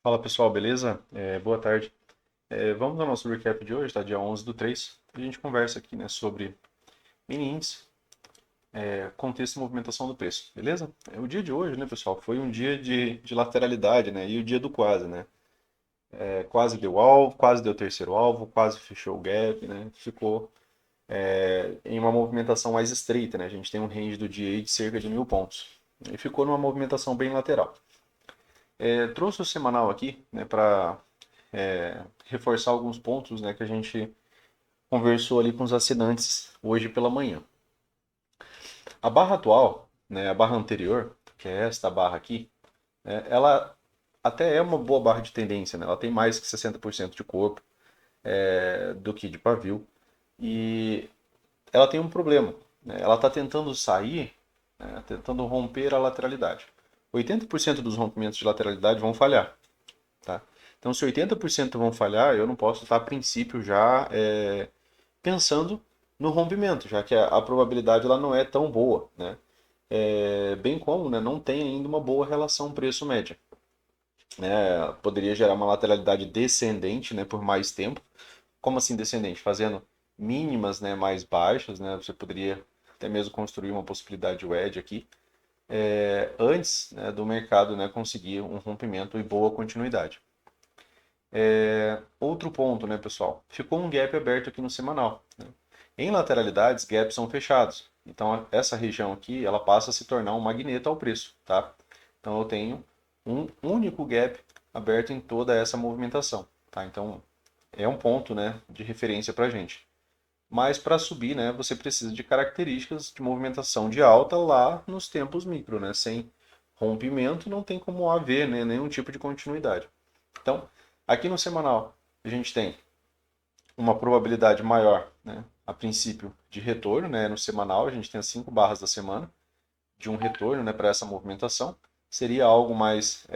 Fala pessoal, beleza? Boa tarde. Vamos ao nosso recap de hoje, tá? Dia 11/3. A gente conversa aqui, né, sobre mini índice, contexto e movimentação do preço, beleza? O dia de hoje, né, pessoal, foi um dia de lateralidade, né? E o dia do quase, né? Quase deu alvo, quase deu terceiro alvo, quase fechou o gap, né? Ficou em uma movimentação mais estreita, né? A gente tem um range do dia aí de cerca de 1.000 pontos. E ficou numa movimentação bem lateral. Trouxe o semanal aqui, né, para reforçar alguns pontos, né, que a gente conversou ali com os assinantes hoje pela manhã. A barra atual, né, a barra anterior, que é esta barra aqui, né, ela até é uma boa barra de tendência, né? Ela tem mais que 60% de corpo do que de pavio e ela tem um problema, né? Ela está tentando sair, né, tentando romper a lateralidade. 80% dos rompimentos de lateralidade vão falhar, tá? Então, se 80% vão falhar, eu não posso estar a princípio já pensando no rompimento, já que a probabilidade ela não é tão boa, né? Bem como, né, não tem ainda uma boa relação preço-média, né? Poderia gerar uma lateralidade descendente, né, por mais tempo. Como assim descendente? Fazendo mínimas, né, mais baixas, né? Você poderia até mesmo construir uma possibilidade de wedge aqui, antes, né, do mercado, né, conseguir um rompimento e boa continuidade. Outro ponto, né, pessoal? Ficou um gap aberto aqui no semanal, né? Em lateralidades, gaps são fechados. Então, essa região aqui, ela passa a se tornar um magneto ao preço, tá? Então, eu tenho um único gap aberto em toda essa movimentação, tá? Então, é um ponto, né, de referência para a gente. Mas para subir, né, você precisa de características de movimentação de alta lá nos tempos micro, né? Sem rompimento não tem como haver, né, nenhum tipo de continuidade. Então, aqui no semanal, a gente tem uma probabilidade maior, né, a princípio, de retorno, né, no semanal, a gente tem as 5 barras da semana de um retorno, né, para essa movimentação. Seria algo mais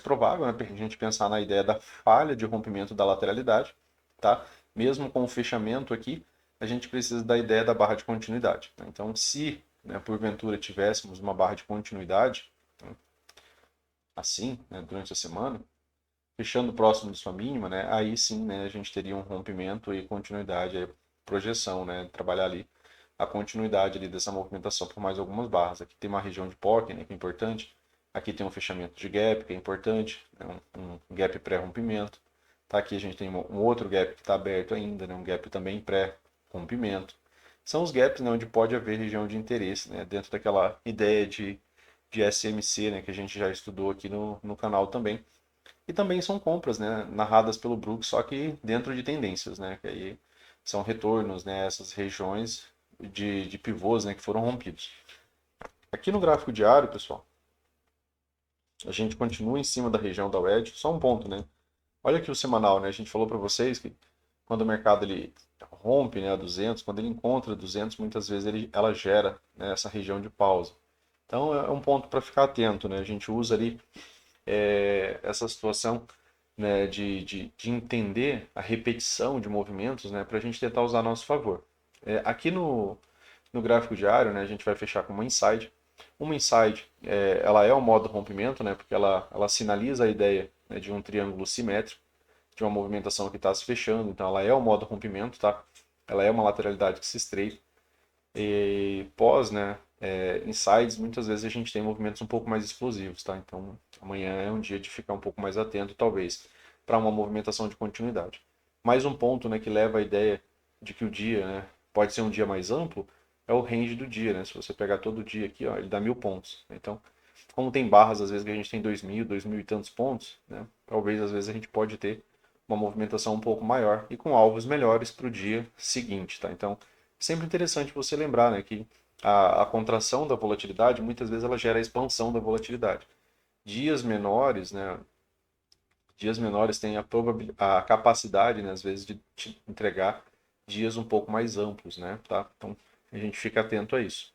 provável, né, para a gente pensar na ideia da falha de rompimento da lateralidade, tá? Mesmo com o fechamento aqui, a gente precisa da ideia da barra de continuidade, né? Então, se, né, porventura tivéssemos uma barra de continuidade, né, assim, né, durante a semana, fechando próximo de sua mínima, né, aí sim, né, a gente teria um rompimento e continuidade, aí, projeção, né, trabalhar ali a continuidade ali dessa movimentação por mais algumas barras. Aqui tem uma região de pocket, né, que é importante. Aqui tem um fechamento de gap, que é importante, né, um gap pré-rompimento. Tá, aqui a gente tem um outro gap que está aberto ainda, né, um gap também pré-rompimento. São os gaps, né, onde pode haver região de interesse, né, dentro daquela ideia de SMC, né, que a gente já estudou aqui no canal também. E também são compras, né, narradas pelo Brooks, só que dentro de tendências, né, que aí são retornos, né, essas regiões de pivôs, né, que foram rompidos. Aqui no gráfico diário, pessoal, a gente continua em cima da região da wedge, só um ponto, né? Olha aqui o semanal, né? A gente falou para vocês que quando o mercado ele rompe, né, a 200, quando ele encontra 200, muitas vezes ela gera, né, essa região de pausa. Então é um ponto para ficar atento, né? A gente usa ali essa situação, né, de entender a repetição de movimentos, né, para a gente tentar usar a nosso favor. Aqui no gráfico diário, né, a gente vai fechar com uma inside. Uma inside, ela é o modo rompimento, né, porque ela sinaliza a ideia, né, de um triângulo simétrico, de uma movimentação que está se fechando, então ela é o modo rompimento, tá? Ela é uma lateralidade que se estreita. E pós, né, insides, muitas vezes a gente tem movimentos um pouco mais explosivos, tá? Então amanhã é um dia de ficar um pouco mais atento, talvez, para uma movimentação de continuidade. Mais um ponto, né, que leva à ideia de que o dia, né, pode ser um dia mais amplo, é o range do dia, né? Se você pegar todo dia aqui, ó, ele dá 1.000 pontos. Então, como tem barras, às vezes que a gente tem 2.000, 2.000 e tantos pontos, né? Talvez às vezes a gente pode ter uma movimentação um pouco maior e com alvos melhores para o dia seguinte, tá? Então, sempre interessante você lembrar, né, que a contração da volatilidade, muitas vezes ela gera a expansão da volatilidade. Dias menores, né, dias menores têm a capacidade, né, às vezes, de te entregar dias um pouco mais amplos, né, tá? Então, a gente fica atento a isso.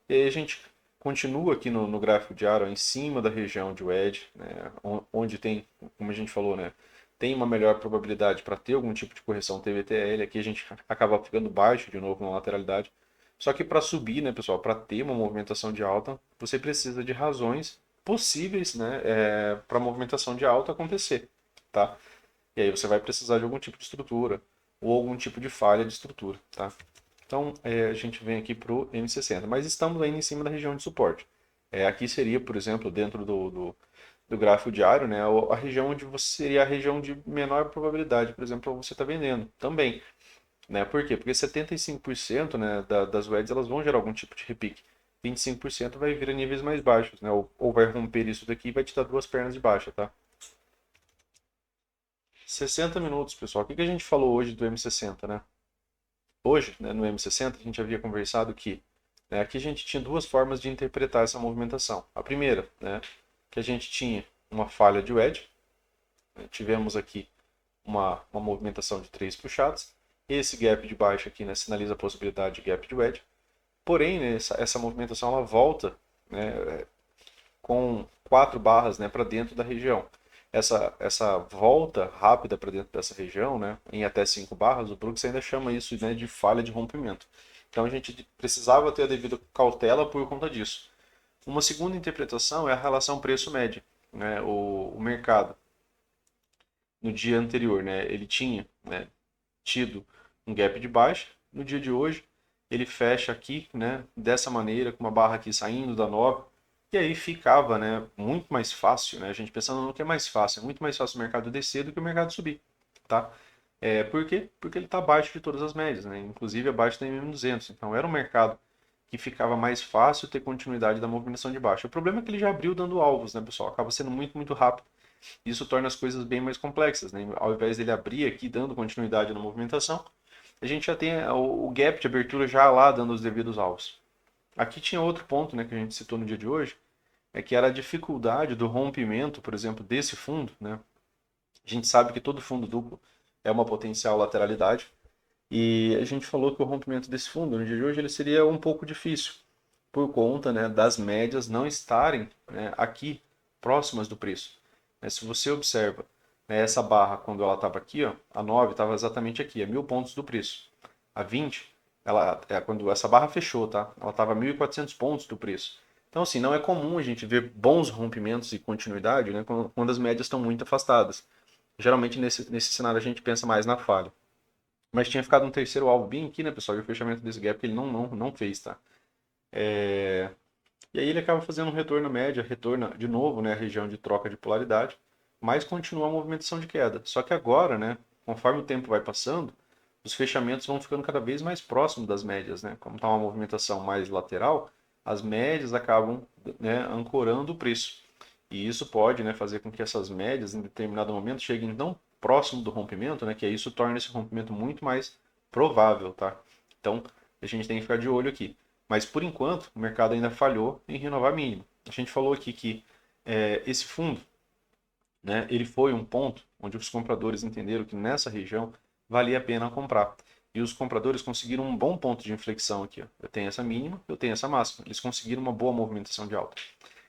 E aí a gente continua aqui no gráfico diário, ó, em cima da região de wedge, né, onde tem, como a gente falou, né, tem uma melhor probabilidade para ter algum tipo de correção TVTL. Aqui a gente acaba ficando baixo de novo na lateralidade. Só que para subir, né, pessoal, para ter uma movimentação de alta, você precisa de razões possíveis, né, para a movimentação de alta acontecer, tá? E aí você vai precisar de algum tipo de estrutura ou algum tipo de falha de estrutura, tá? Então, a gente vem aqui para o M60, mas estamos ainda em cima da região de suporte. Aqui seria, por exemplo, dentro do gráfico diário, né, a região onde você seria a região de menor probabilidade, por exemplo, para você estar vendendo também. Né? Por quê? Porque 75%, né, das wedges elas vão gerar algum tipo de repique. 25% vai vir a níveis mais baixos, né? Ou vai romper isso daqui e vai te dar duas pernas de baixa, tá? 60 minutos, pessoal. O que a gente falou hoje do M60, né? Hoje, né, no M60, a gente havia conversado que, né, aqui a gente tinha duas formas de interpretar essa movimentação. A primeira, né, que a gente tinha uma falha de wedge, né, tivemos aqui uma movimentação de três puxadas. Esse gap de baixo aqui, né, sinaliza a possibilidade de gap de wedge. Porém, né, essa movimentação ela volta, né, com quatro barras, né, para dentro da região. Essa volta rápida para dentro dessa região, né, em até 5 barras, o Brooks ainda chama isso, né, de falha de rompimento. Então a gente precisava ter a devida cautela por conta disso. Uma segunda interpretação é a relação preço-média. Né, o mercado no dia anterior, né, ele tinha, né, tido um gap de baixa. No dia de hoje, ele fecha aqui, né, dessa maneira, com uma barra aqui saindo da 9. E aí ficava, né, muito mais fácil, né, a gente pensando no que é mais fácil. É muito mais fácil o mercado descer do que o mercado subir, tá? Por quê? Porque ele está abaixo de todas as médias, né? Inclusive abaixo da MM200. Então era um mercado que ficava mais fácil ter continuidade da movimentação de baixa. O problema é que ele já abriu dando alvos, né, pessoal? Acaba sendo muito, muito rápido. Isso torna as coisas bem mais complexas, né? Ao invés dele abrir aqui dando continuidade na movimentação, a gente já tem o gap de abertura já lá dando os devidos alvos. Aqui tinha outro ponto, né, que a gente citou no dia de hoje, é que era a dificuldade do rompimento, por exemplo, desse fundo, né? A gente sabe que todo fundo duplo é uma potencial lateralidade e a gente falou que o rompimento desse fundo no dia de hoje ele seria um pouco difícil por conta, né, das médias não estarem, né, aqui próximas do preço. Se você observa, né, essa barra quando ela estava aqui, ó, a 9 estava exatamente aqui, a 1.000 pontos do preço. A 20, ela, quando essa barra fechou, tá? Ela estava a 1.400 pontos do preço. Então, assim, não é comum a gente ver bons rompimentos e continuidade, né, quando as médias estão muito afastadas. Geralmente, nesse cenário, a gente pensa mais na falha. Mas tinha ficado um terceiro alvo bem aqui, né, pessoal? E o fechamento desse gap que ele não fez, tá? E aí ele acaba fazendo um retorno média, retorna de novo, né, a região de troca de polaridade, mas continua a movimentação de queda. Só que agora, né, conforme o tempo vai passando, os fechamentos vão ficando cada vez mais próximos das médias, né? Como está uma movimentação mais lateral, as médias acabam, né, ancorando o preço. E isso pode, né, fazer com que essas médias, em determinado momento, cheguem tão próximo do rompimento, né, que isso torna esse rompimento muito mais provável, tá? Então, a gente tem que ficar de olho aqui. Mas, por enquanto, o mercado ainda falhou em renovar mínimo. A gente falou aqui que esse fundo, né, ele foi um ponto onde os compradores entenderam que nessa região valia a pena comprar. E os compradores conseguiram um bom ponto de inflexão aqui. Ó. Eu tenho essa mínima, eu tenho essa máxima. Eles conseguiram uma boa movimentação de alta.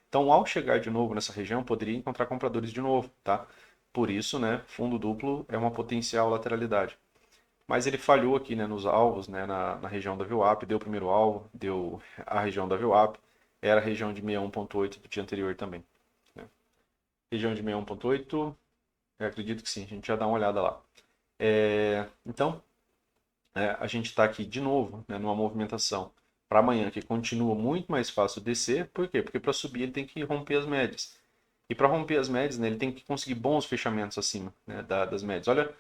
Então, ao chegar de novo nessa região, poderia encontrar compradores de novo, tá? Por isso, né, fundo duplo é uma potencial lateralidade. Mas ele falhou aqui, né, nos alvos, né, na região da VWAP, deu o primeiro alvo, deu a região da VWAP, era a região de 61.8 do dia anterior também. Né? Região de 61.8, eu acredito que sim, a gente já dá uma olhada lá. Então, a gente está aqui de novo, né, numa movimentação para amanhã que continua muito mais fácil descer. Por quê? Porque para subir ele tem que romper as médias. E para romper as médias, né, ele tem que conseguir bons fechamentos acima, né, das médias. Olha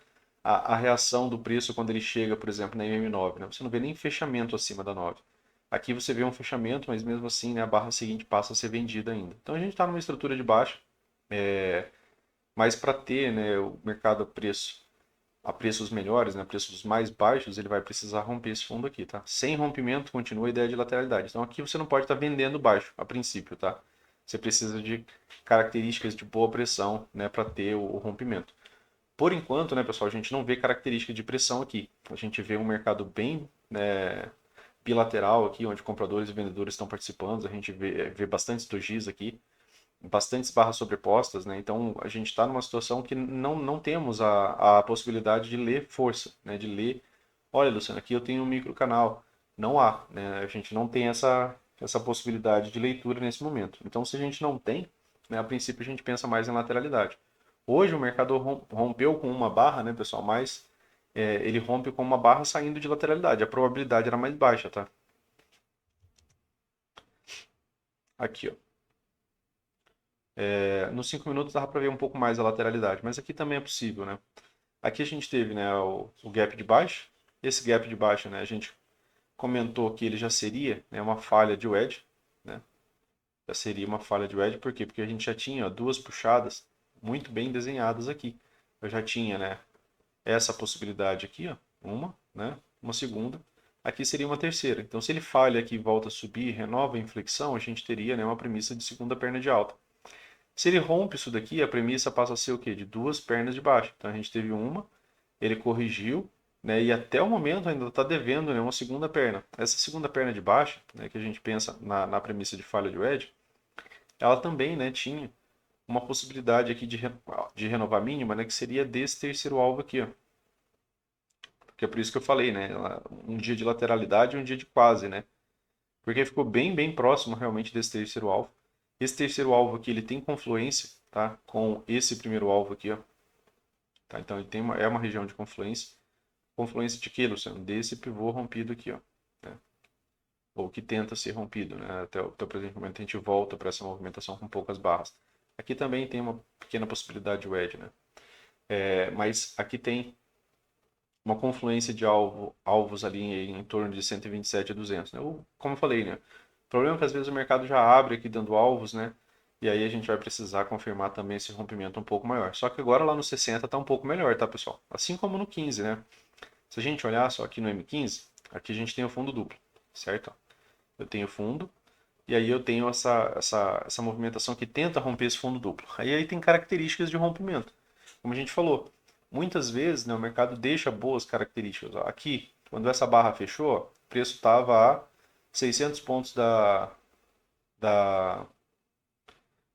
a reação do preço quando ele chega, por exemplo, na MM9. Né? Você não vê nem fechamento acima da 9. Aqui você vê um fechamento, mas mesmo assim, né, a barra seguinte passa a ser vendida ainda. Então a gente está numa estrutura de baixa, mas para ter, né, o mercado a preços melhores, né, preços mais baixos, ele vai precisar romper esse fundo aqui, tá? Sem rompimento, continua a ideia de lateralidade. Então aqui você não pode estar vendendo baixo, a princípio, tá? Você precisa de características de boa pressão, né, para ter o rompimento. Por enquanto, né, pessoal, a gente não vê característica de pressão aqui. A gente vê um mercado bem, né, bilateral aqui, onde compradores e vendedores estão participando. A gente vê bastante dojis aqui, bastantes barras sobrepostas, né? Então a gente está numa situação que não temos a possibilidade de ler força, né? De ler, olha, Luciano, aqui eu tenho um micro canal. Não há, né? A gente não tem essa possibilidade de leitura nesse momento. Então, se a gente não tem, né, a princípio a gente pensa mais em lateralidade. Hoje o mercado rompeu com uma barra, né, pessoal, mas ele rompe com uma barra saindo de lateralidade. A probabilidade era mais baixa, tá? Aqui, ó. Nos 5 minutos dava para ver um pouco mais a lateralidade, mas aqui também é possível, né? Aqui a gente teve, né, o gap de baixo. Esse gap de baixo, né, a gente comentou que ele já seria, né, uma falha de wedge, né? Já seria uma falha de wedge, por quê? Porque a gente já tinha, ó, duas puxadas muito bem desenhadas aqui. Eu já tinha, né, essa possibilidade aqui, ó, né, uma segunda. Aqui seria uma terceira. Então, se ele falha aqui e volta a subir, renova a inflexão, a gente teria, né, uma premissa de segunda perna de alta. Se ele rompe isso daqui, a premissa passa a ser o quê? De duas pernas de baixo. Então, a gente teve uma, ele corrigiu, né, e até o momento ainda está devendo, né, uma segunda perna. Essa segunda perna de baixo, né, que a gente pensa na premissa de falha de wedge, ela também, né, tinha uma possibilidade aqui de renovar mínima, né, que seria desse terceiro alvo aqui, ó. Que é por isso que eu falei, né, um dia de lateralidade e um dia de quase, né, porque ficou bem próximo realmente desse terceiro alvo. Esse terceiro alvo aqui, ele tem confluência, tá, com esse primeiro alvo aqui, ó. Tá, então ele tem é uma região de confluência. Confluência de quê, Luciano? Desse pivô rompido aqui, ó, né? Ou que tenta ser rompido, né? Até o presente momento a gente volta para essa movimentação com poucas barras. Aqui também tem uma pequena possibilidade de wedge, né? Mas aqui tem uma confluência de alvos ali em torno de 127 a 200, né? Como eu falei, né? O problema é que às vezes o mercado já abre aqui dando alvos, né? E aí a gente vai precisar confirmar também esse rompimento um pouco maior. Só que agora lá no 60 está um pouco melhor, tá, pessoal? Assim como no 15, né? Se a gente olhar só aqui no M15, aqui a gente tem o fundo duplo, certo? Eu tenho fundo, e aí eu tenho essa movimentação que tenta romper esse fundo duplo. Aí tem características de rompimento. Como a gente falou, muitas vezes, né, o mercado deixa boas características. Ó, aqui, quando essa barra fechou, ó, o preço estava a 600 pontos da, da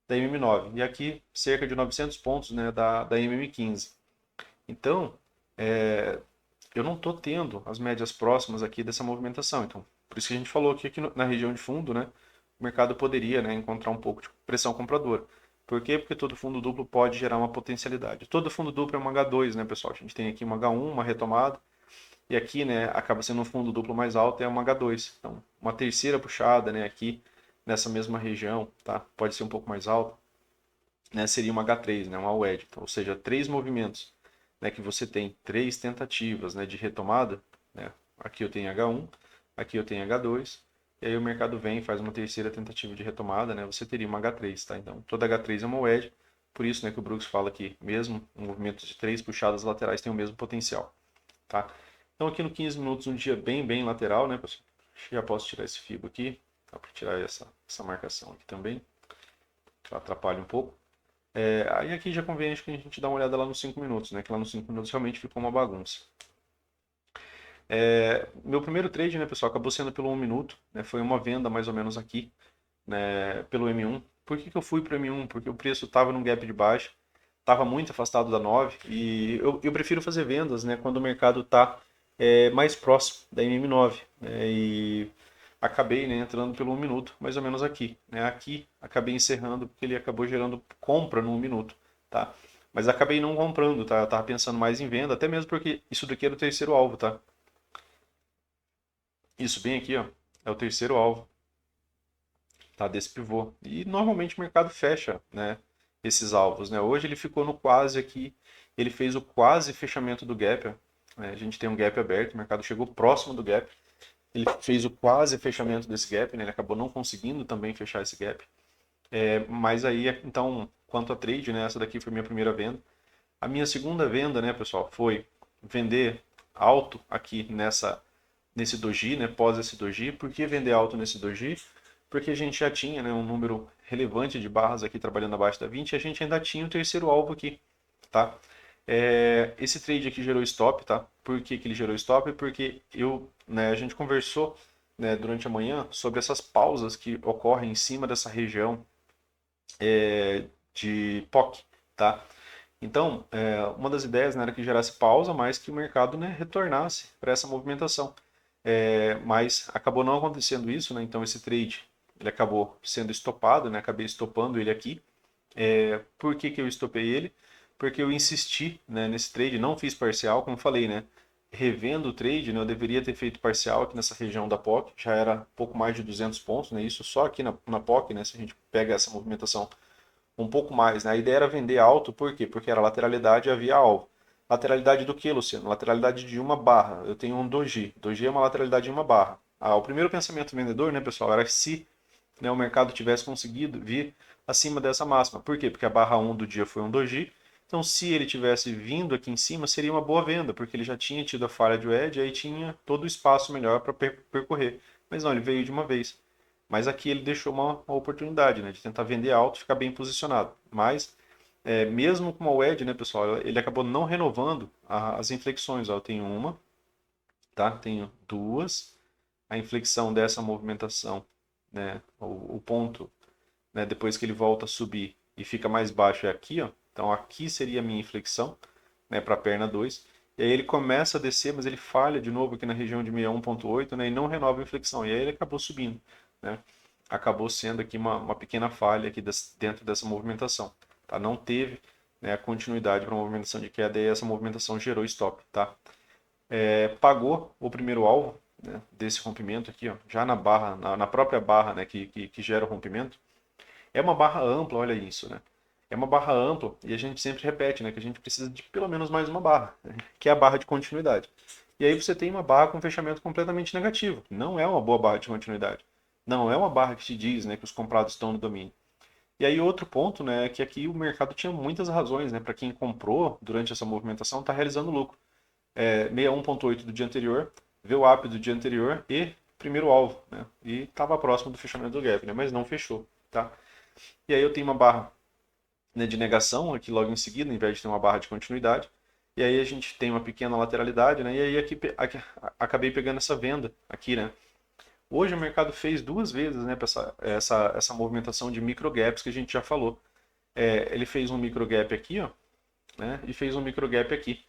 MM9. E aqui, cerca de 900 pontos, né, da MM15. Então, eu não estou tendo as médias próximas aqui dessa movimentação. Então, por isso que a gente falou que aqui na região de fundo, né, o mercado poderia, né, encontrar um pouco de pressão compradora. Por quê? Porque todo fundo duplo pode gerar uma potencialidade. Todo fundo duplo é uma H2, né, pessoal? A gente tem aqui uma H1, uma retomada, e aqui, né, acaba sendo um fundo duplo mais alto, é uma H2. Então, uma terceira puxada, né, aqui nessa mesma região, tá? Pode ser um pouco mais alta, né, seria uma H3, né, uma wedge. Então, ou seja, três movimentos, né, que você tem três tentativas, né, de retomada, né? Aqui eu tenho H1, aqui eu tenho H2, e aí o mercado vem e faz uma terceira tentativa de retomada, né? Você teria uma H3, tá? Então, toda H3 é uma wedge, por isso, né, que o Brooks fala que mesmo um movimento de três puxadas laterais tem o mesmo potencial, tá? Então, aqui no 15 minutos, um dia bem lateral, né, pessoal? Já posso tirar esse FIBO aqui, dá para tirar essa marcação aqui também, que ela atrapalha um pouco. Aí aqui já convém acho que a gente dá uma olhada lá nos 5 minutos, né? Que lá nos 5 minutos realmente ficou uma bagunça. Meu primeiro trade, né, pessoal, acabou sendo pelo 1 minuto, né? Foi uma venda mais ou menos aqui, né, pelo M1. Por que eu fui para o M1? Porque o preço estava num gap de baixa, estava muito afastado da 9 e eu prefiro fazer vendas, né, quando o mercado está mais próximo da MM9, né, e acabei, né, entrando pelo 1 minuto, mais ou menos aqui, né, aqui acabei encerrando porque ele acabou gerando compra no 1 minuto, tá? Mas acabei não comprando, tá? Eu tava pensando mais em venda, até mesmo porque isso daqui era o terceiro alvo, tá? Isso bem aqui, ó, é o terceiro alvo, tá? Desse pivô. E normalmente o mercado fecha, né, esses alvos, né? Hoje ele ficou no quase aqui, ele fez o quase fechamento do gap, ó, né? A gente tem um gap aberto, o mercado chegou próximo do gap, ele fez o quase fechamento desse gap, né? Ele acabou não conseguindo também fechar esse gap. Mas aí, então, quanto a trade, né? Essa daqui foi minha primeira venda. A minha segunda venda, né, pessoal, foi vender alto aqui nesse doji, né? Pós esse doji. Por que vender alto nesse doji? Porque a gente já tinha, né, um número relevante de barras aqui trabalhando abaixo da 20 e a gente ainda tinha o terceiro alvo aqui, tá? Esse trade aqui gerou stop, tá? Por que ele gerou stop? Porque né, a gente conversou, né, durante a manhã sobre essas pausas que ocorrem em cima dessa região de POC, tá? Então, uma das ideias, né, era que gerasse pausa, mas que o mercado, né, retornasse para essa movimentação. Mas acabou não acontecendo isso, né? Então esse trade ele acabou sendo estopado, né? Acabei estopando ele aqui, Por que que eu estopei ele? Porque eu insisti, né, nesse trade, não fiz parcial, como falei, né? Revendo o trade, né, eu deveria ter feito parcial aqui nessa região da POC, já era pouco mais de 200 pontos, né? Isso só aqui na POC, né? Se a gente pega essa movimentação um pouco mais, né? A ideia era vender alto, por quê? Porque era lateralidade e havia alvo. Lateralidade do que, Luciano? Lateralidade de uma barra. Eu tenho um doji. Doji é uma lateralidade de uma barra. O primeiro pensamento vendedor, né, pessoal, era se, né, o mercado tivesse conseguido vir acima dessa máxima. Por quê? Porque a barra 1 do dia foi um doji. Então, se ele tivesse vindo aqui em cima, seria uma boa venda, porque ele já tinha tido a falha de wedge, aí tinha todo o espaço melhor para percorrer. Mas não, ele veio de uma vez. Mas aqui ele deixou uma oportunidade, né, de tentar vender alto e ficar bem posicionado. Mas, mesmo com uma wedge, né, pessoal, ele acabou não renovando as inflexões. Ó, eu tenho uma, tá? Tenho duas. A inflexão dessa movimentação, né, o ponto, né, depois que ele volta a subir e fica mais baixo é aqui, ó. Então aqui seria a minha inflexão, né, para a perna 2. E aí ele começa a descer, mas ele falha de novo aqui na região de 61,8, né, e não renova a inflexão. E aí ele acabou subindo, né? Acabou sendo aqui uma pequena falha aqui dentro dessa movimentação, tá? Não teve, né, a continuidade para a movimentação de queda e essa movimentação gerou stop, tá? Pagou o primeiro alvo, né, desse rompimento aqui, ó, já na barra, na própria barra, né, que gera o rompimento. É uma barra ampla, olha isso, né? É uma barra ampla e a gente sempre repete, né, que a gente precisa de pelo menos mais uma barra, né, que é a barra de continuidade. E aí você tem uma barra com fechamento completamente negativo. Não é uma boa barra de continuidade. Não é uma barra que te diz, né, que os comprados estão no domínio. E aí outro ponto, né, é que aqui o mercado tinha muitas razões, né, para quem comprou durante essa movimentação está realizando lucro. 61,8 do dia anterior, VWAP do dia anterior e primeiro alvo, né? E estava próximo do fechamento do gap, né? Mas não fechou, tá? E aí eu tenho uma barra, né, de negação aqui logo em seguida, ao invés de ter uma barra de continuidade. E aí a gente tem uma pequena lateralidade, né? E aí aqui acabei pegando essa venda aqui, né? Hoje o mercado fez duas vezes, né, essa movimentação de micro gaps que a gente já falou. Ele fez um micro gap aqui, ó, né? E fez um micro gap aqui.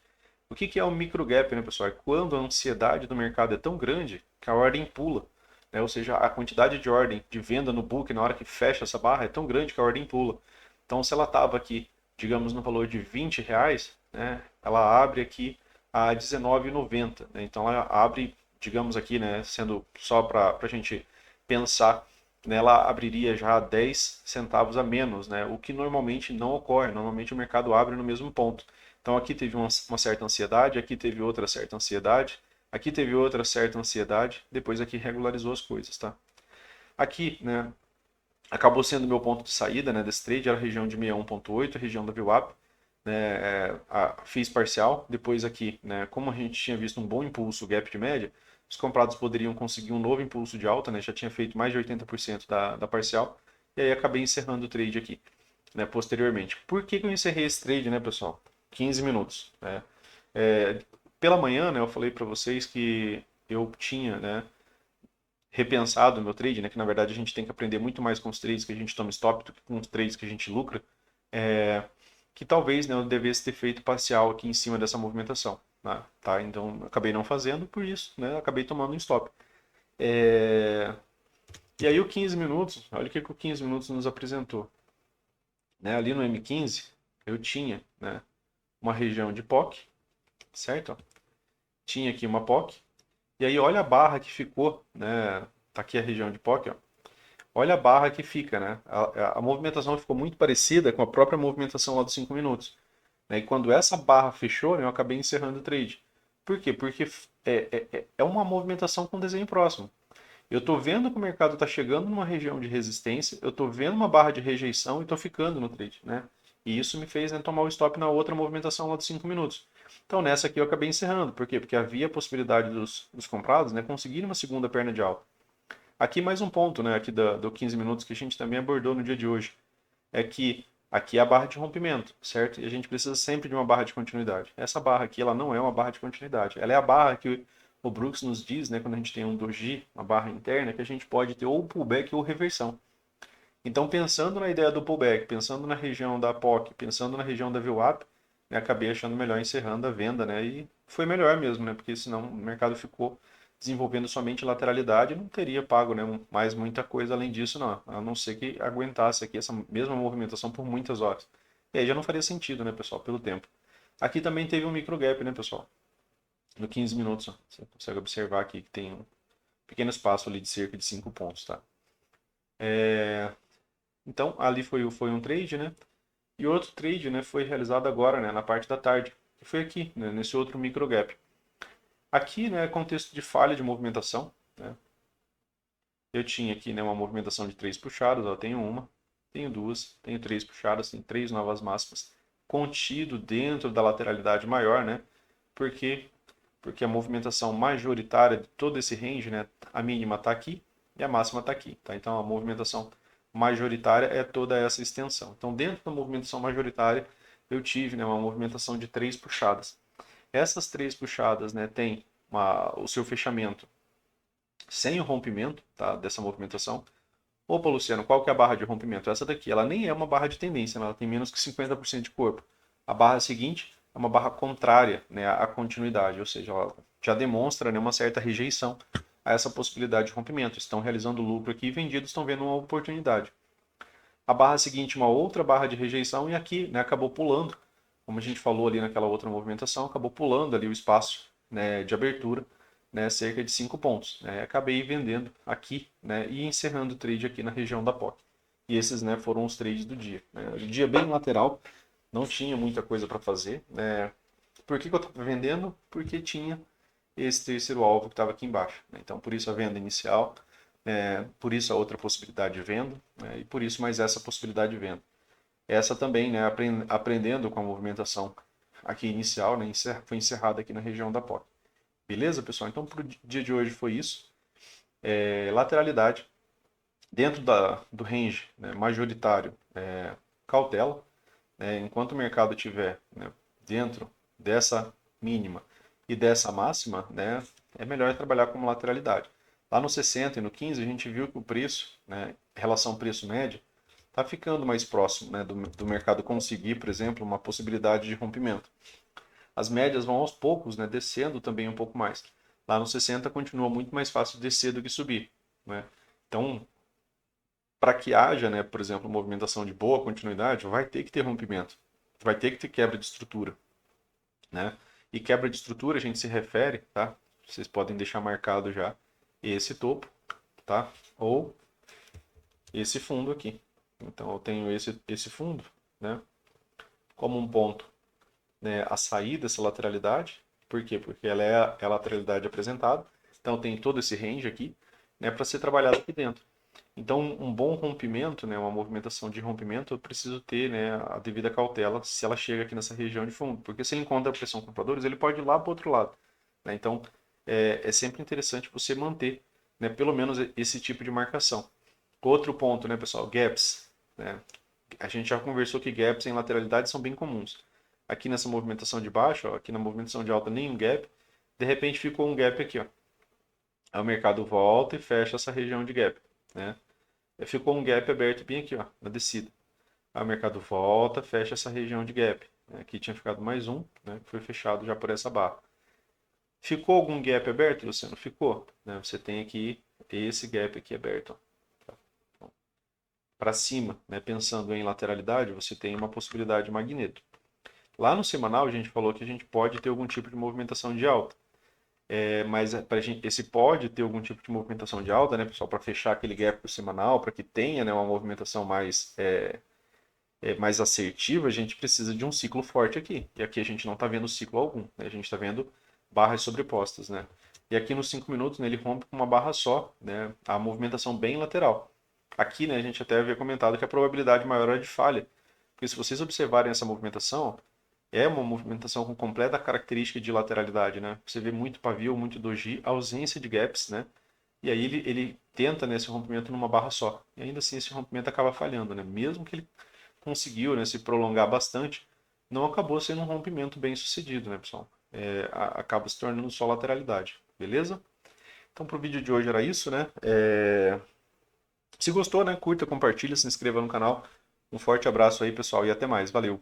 O que é o micro gap, né, pessoal? É quando a ansiedade do mercado é tão grande que a ordem pula, né? Ou seja, a quantidade de ordem de venda no book na hora que fecha essa barra é tão grande que a ordem pula. Então, se ela estava aqui, digamos, no valor de R$ 20, né, ela abre aqui a R$19,90, né? Então, ela abre, digamos aqui, né, sendo só para a gente pensar, né, ela abriria já 10 centavos a menos, né? O que normalmente não ocorre. Normalmente o mercado abre no mesmo ponto. Então aqui teve uma certa ansiedade, aqui teve outra certa ansiedade, aqui teve outra certa ansiedade, depois aqui regularizou as coisas, tá? Aqui, né, acabou sendo o meu ponto de saída, né, desse trade, era a região de 61,8, a região da VWAP, né, fiz parcial, depois aqui, né, como a gente tinha visto um bom impulso, gap de média, os comprados poderiam conseguir um novo impulso de alta, né, já tinha feito mais de 80% da parcial, e aí acabei encerrando o trade aqui, né, posteriormente. Por que que eu encerrei esse trade, né, pessoal? 15 minutos, né? Pela manhã, né, eu falei para vocês que eu tinha, né, repensado o meu trade, né, que na verdade a gente tem que aprender muito mais com os trades que a gente toma stop do que com os trades que a gente lucra, que talvez, né, eu devesse ter feito parcial aqui em cima dessa movimentação, né, tá? Então acabei não fazendo, por isso, né, acabei tomando um stop. E aí o 15 minutos, olha o que o 15 minutos nos apresentou, né? Ali no M15 eu tinha, né, uma região de POC, certo? Tinha aqui uma POC. E aí olha a barra que ficou, né? Tá aqui a região de POC, ó. Olha a barra que fica, né? A movimentação ficou muito parecida com a própria movimentação lá dos 5 minutos. Né? E quando essa barra fechou, eu acabei encerrando o trade. Por quê? Porque é uma movimentação com desenho próximo. Eu estou vendo que o mercado está chegando numa região de resistência, eu estou vendo uma barra de rejeição e estou ficando no trade, né? E isso me fez, né, tomar o stop na outra movimentação lá dos 5 minutos. Então nessa aqui eu acabei encerrando. Por quê? Porque havia a possibilidade dos comprados, né, conseguirem uma segunda perna de alta. Aqui mais um ponto, né, aqui do 15 minutos que a gente também abordou no dia de hoje. É que aqui é a barra de rompimento, certo? E a gente precisa sempre de uma barra de continuidade. Essa barra aqui, ela não é uma barra de continuidade. Ela é a barra que o Brooks nos diz, né, quando a gente tem um doji, uma barra interna, que a gente pode ter ou pullback ou reversão. Então, pensando na ideia do pullback, pensando na região da POC, pensando na região da VWAP, né, acabei achando melhor encerrando a venda, né, e foi melhor mesmo, né, porque senão o mercado ficou desenvolvendo somente lateralidade, não teria pago, né, mais muita coisa além disso, não. A não ser que aguentasse aqui essa mesma movimentação por muitas horas. E aí já não faria sentido, né, pessoal, pelo tempo. Aqui também teve um micro gap, né, pessoal? No 15 minutos, ó. Você consegue observar aqui que tem um pequeno espaço ali de cerca de 5 pontos, tá? Então, ali foi um trade, né? E outro trade, né, foi realizado agora, né, na parte da tarde, que foi aqui, né, nesse outro micro gap. Aqui, né, contexto de falha de movimentação, né? Eu tinha aqui, né, uma movimentação de 3 puxadas, ó, tenho uma, tenho duas, tenho 3 puxadas, tenho 3 novas máximas, contido dentro da lateralidade maior, né? Porque porque a movimentação majoritária de todo esse range, né, a mínima está aqui e a máxima está aqui, tá? Então a movimentação majoritária é toda essa extensão. Então dentro da movimentação majoritária eu tive, né, uma movimentação de 3 puxadas. Essas 3 puxadas, né, tem o seu fechamento sem o rompimento, tá, dessa movimentação. Opa, Luciano, qual que é a barra de rompimento? Essa daqui, ela nem é uma barra de tendência, né? Ela tem menos que 50% de corpo. A barra seguinte é uma barra contrária, né, à continuidade, ou seja, ela já demonstra, né, uma certa rejeição a essa possibilidade de rompimento. Estão realizando lucro aqui e vendidos estão vendo uma oportunidade. A barra seguinte, uma outra barra de rejeição e aqui, né, acabou pulando, como a gente falou ali naquela outra movimentação, acabou pulando ali o espaço, né, de abertura, né, cerca de 5 pontos. Né, acabei vendendo aqui, né, e encerrando o trade aqui na região da POC. E esses, né, foram os trades do dia. Né. O dia bem lateral, não tinha muita coisa para fazer. Né. Por que eu estava vendendo? Porque tinha esse terceiro alvo que estava aqui embaixo. Né. Então, por isso a venda inicial, por isso a outra possibilidade de venda, né, e por isso mais essa possibilidade de venda. Essa também, né, aprendendo com a movimentação aqui inicial, né, foi encerrada aqui na região da POC. Beleza, pessoal? Então, para o dia de hoje foi isso. Lateralidade, dentro do range, né, majoritário, cautela. Né, enquanto o mercado estiver, né, dentro dessa mínima e dessa máxima, né, é melhor trabalhar com lateralidade. Lá no 60 e no 15 a gente viu que o preço, né, relação preço-média, está ficando mais próximo, né, do mercado conseguir, por exemplo, uma possibilidade de rompimento. As médias vão aos poucos, né, descendo também um pouco mais. Lá no 60 continua muito mais fácil descer do que subir. Né? Então, para que haja, né, por exemplo, movimentação de boa continuidade, vai ter que ter rompimento, vai ter que ter quebra de estrutura. Né? E quebra de estrutura a gente se refere, tá? Vocês podem deixar marcado já esse topo, tá? Ou esse fundo aqui. Então eu tenho esse fundo, né, como um ponto, né, a sair dessa lateralidade. Por quê? Porque ela é a lateralidade apresentada. Então tem todo esse range aqui, né, para ser trabalhado aqui dentro. Então um bom rompimento, né, uma movimentação de rompimento, eu preciso ter, né, a devida cautela se ela chega aqui nessa região de fundo. Porque se ele encontra pressão compradores, ele pode ir lá para o outro lado. Né? Então é sempre interessante você manter, né, pelo menos esse tipo de marcação. Outro ponto, né, pessoal, gaps. Né? A gente já conversou que gaps em lateralidade são bem comuns. Aqui nessa movimentação de baixo, ó, aqui na movimentação de alta, nenhum gap. De repente ficou um gap aqui. Ó. Aí o mercado volta e fecha essa região de gap. Né? Ficou um gap aberto bem aqui, ó, na descida. Aí o mercado volta, fecha essa região de gap. Aqui tinha ficado mais um, né, que foi fechado já por essa barra. Ficou algum gap aberto, Luciano? Ficou. Né? Você tem aqui esse gap aqui aberto. Para cima, né, pensando em lateralidade, você tem uma possibilidade de magneto. Lá no semanal a gente falou que a gente pode ter algum tipo de movimentação de alta. Mas esse pode ter algum tipo de movimentação de alta, né, pessoal, para fechar aquele gap pro semanal, para que tenha, né, uma movimentação mais assertiva, a gente precisa de um ciclo forte aqui. E aqui a gente não está vendo ciclo algum, né? A gente está vendo barras sobrepostas. Né? E aqui nos 5 minutos, né, ele rompe com uma barra só, né, a movimentação bem lateral. Aqui, né, a gente até havia comentado que a probabilidade maior é de falha. Porque se vocês observarem essa movimentação, é uma movimentação com completa característica de lateralidade. Né? Você vê muito pavio, muito doji, ausência de gaps, né? E aí ele tenta nesse rompimento numa barra só. E ainda assim esse rompimento acaba falhando. Né? Mesmo que ele conseguiu, né, se prolongar bastante, não acabou sendo um rompimento bem sucedido, né, pessoal? Acaba se tornando só lateralidade. Beleza? Então, para o vídeo de hoje era isso, né? Se gostou, né, curta, compartilha, se inscreva no canal. Um forte abraço aí, pessoal, e até mais. Valeu!